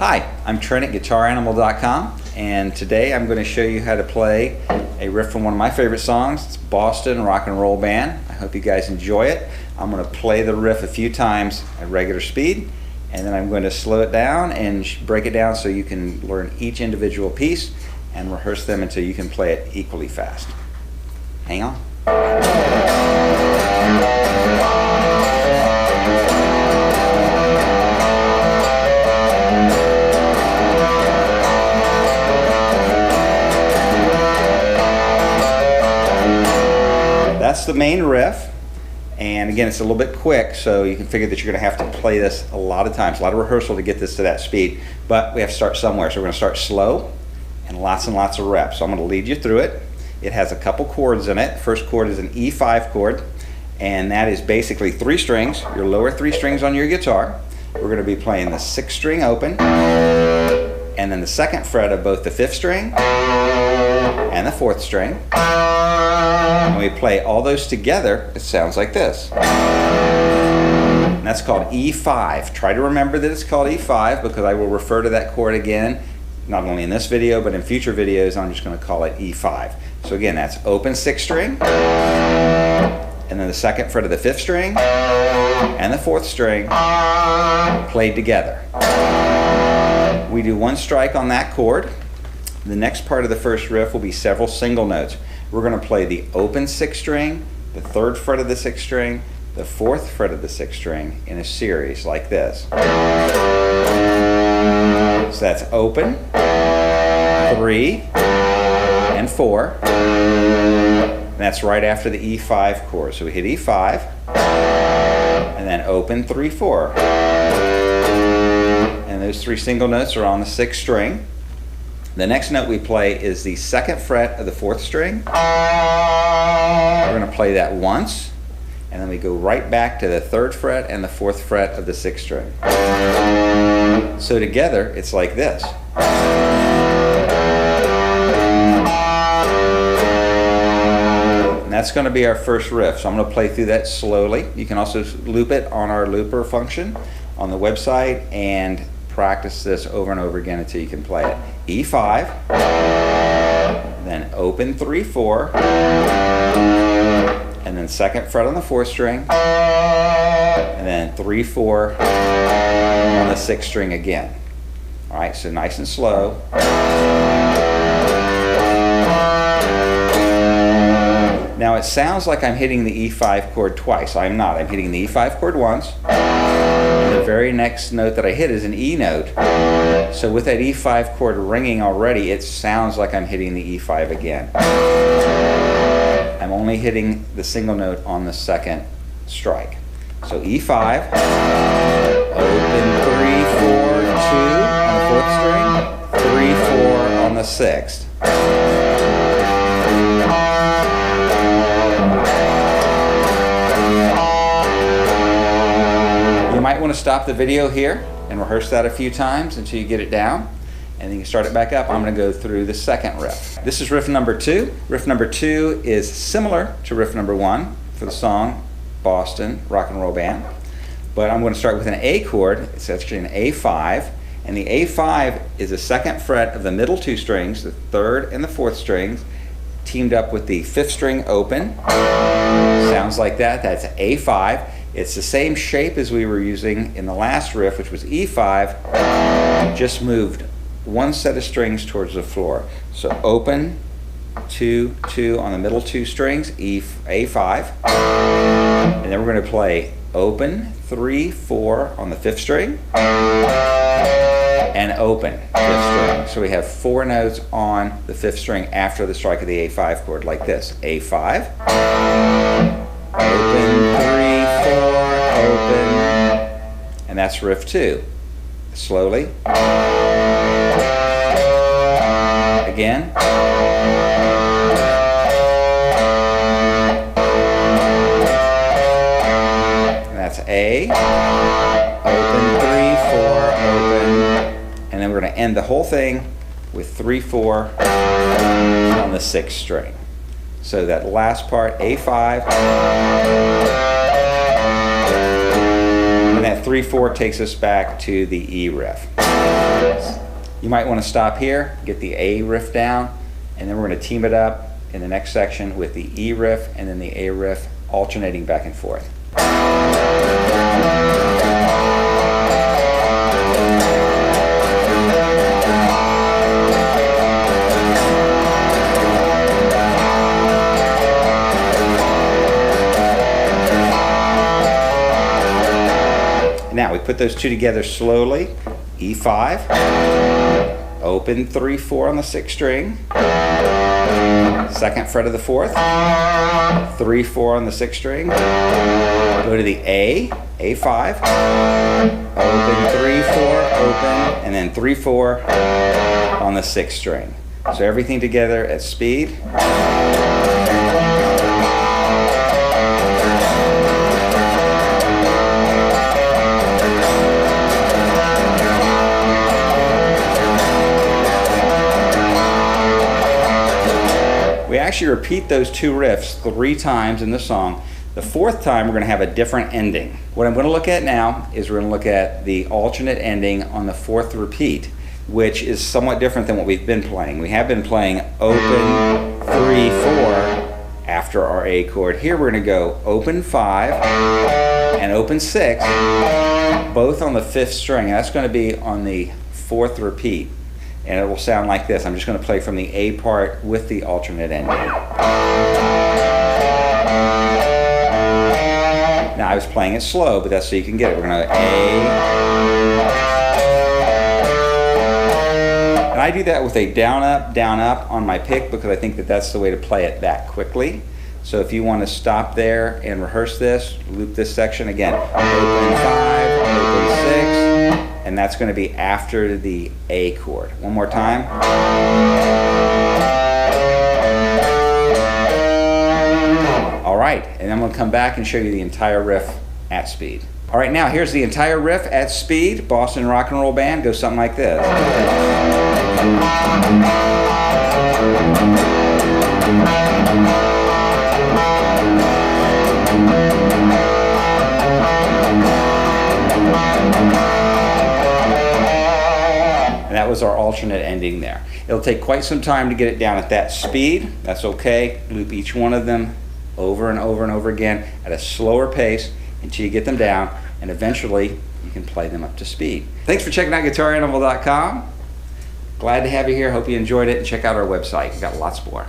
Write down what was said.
Hi, I'm Trent at GuitarAnimal.com, and today I'm going to show you how to play a riff from one of my favorite songs. It's Boston Rock and Roll Band. I hope you guys enjoy it. I'm going to play the riff a few times at regular speed, and then I'm going to slow it down and break it down so you can learn each individual piece and rehearse them until you can play it equally fast. Hang on. That's the main riff, and again it's a little bit quick, so you can figure that you're going to have to play this a lot of times, a lot of rehearsal to get this to that speed, but we have to start somewhere, so we're going to start slow and lots of reps. So I'm going to lead you through it. It has a couple chords in it. First chord is an E5 chord, and that is basically 3 strings, your lower 3 strings on your guitar. We're going to be playing the 6th string open, and then the 2nd fret of both the 5th string and the 4th string. And we play all those together, it sounds like this. And that's called E5. Try to remember that it's called E5 because I will refer to that chord again, not only in this video, but in future videos. I'm just going to call it E5. So again, that's open 6th string, and then the 2nd fret of the 5th string, and the 4th string, played together. We do 1 strike on that chord. The next part of the first riff will be several single notes. We're going to play the open 6th string, the 3rd fret of the 6th string, the 4th fret of the 6th string in a series like this. So that's open, 3, and 4. And that's right after the E5 chord. So we hit E5, and then open 3, 4. And those 3 single notes are on the 6th string. The next note we play is the 2nd fret of the 4th string. We're going to play that once, and then we go right back to the 3rd fret and the 4th fret of the 6th string. So together, it's like this. And that's going to be our first riff. So I'm going to play through that slowly. You can also loop it on our looper function on the website and practice this over and over again until you can play it. E5, then open 3, 4, and then 2nd fret on the 4th string, and then 3, 4 on the 6th string again. All right, so nice and slow. Now it sounds like I'm hitting the E5 chord twice. I'm not. I'm hitting the E5 chord once. The very next note that I hit is an E note. So with that E5 chord ringing already, it sounds like I'm hitting the E5 again. I'm only hitting the single note on the 2nd strike. So E5, open 3, 4, 2 on the 4th string, 3, 4 on the 6th. You might want to stop the video here and rehearse that a few times until you get it down, and then you can start it back up. I'm going to go through the 2nd riff. This is riff number 2. Riff number 2 is similar to riff number 1 for the song Boston Rock and Roll Band, but I'm going to start with an A chord. It's actually an A5, and the A5 is the 2nd fret of the middle 2 strings, the 3rd and the 4th strings, teamed up with the 5th string open. Sounds like that. That's A5. It's the same shape as we were using in the last riff, which was E5, just moved 1 set of strings towards the floor. So open 2, 2 on the middle 2 strings, A5, and then we're going to play open 3, 4 on the 5th string, and open 5th string. So we have 4 notes on the 5th string after the strike of the A5 chord, like this. A5, open 3, 4, open, and that's riff 2. Slowly. Again. And that's A, open 3, 4, open, and then we're going to end the whole thing with 3, 4 on the 6th string. So that last part, A5, and that 3/4 takes us back to the E riff. You might want to stop here, get the A riff down, and then we're going to team it up in the next section with the E riff and then the A riff, alternating back and forth. Now we put those two together slowly. E5, open 3-4 on the 6th string, 2nd fret of the 4th, 3-4 on the 6th string, go to the A, A5, open 3-4, open, and then 3-4 on the 6th string. So everything together at speed. We actually repeat those two riffs 3 times in the song. The 4th time we're going to have a different ending. What I'm going to look at now is we're going to look at the alternate ending on the 4th repeat, which is somewhat different than what we've been playing. We have been playing open 3-4 after our A chord. Here we're going to go open 5 and open 6, both on the 5th string. That's going to be on the 4th repeat. And it will sound like this. I'm just going to play from the A part with the alternate ending. Now I was playing it slow, but that's so you can get it. We're going to A. And I do that with a down up on my pick because I think that that's the way to play it that quickly. So if you want to stop there and rehearse this, loop this section again. Open 5, open 6. And that's going to be after the A chord. One more time. All right, and I'm going to come back and show you the entire riff at speed. All right, now here's the entire riff at speed. Boston Rock and Roll Band goes something like this. And that was our alternate ending there. It'll take quite some time to get it down at that speed. That's okay. Loop each one of them over and over and over again at a slower pace until you get them down, and eventually you can play them up to speed. Thanks for checking out GuitarAnimal.com. Glad to have you here. Hope you enjoyed it, and check out our website. We've got lots more.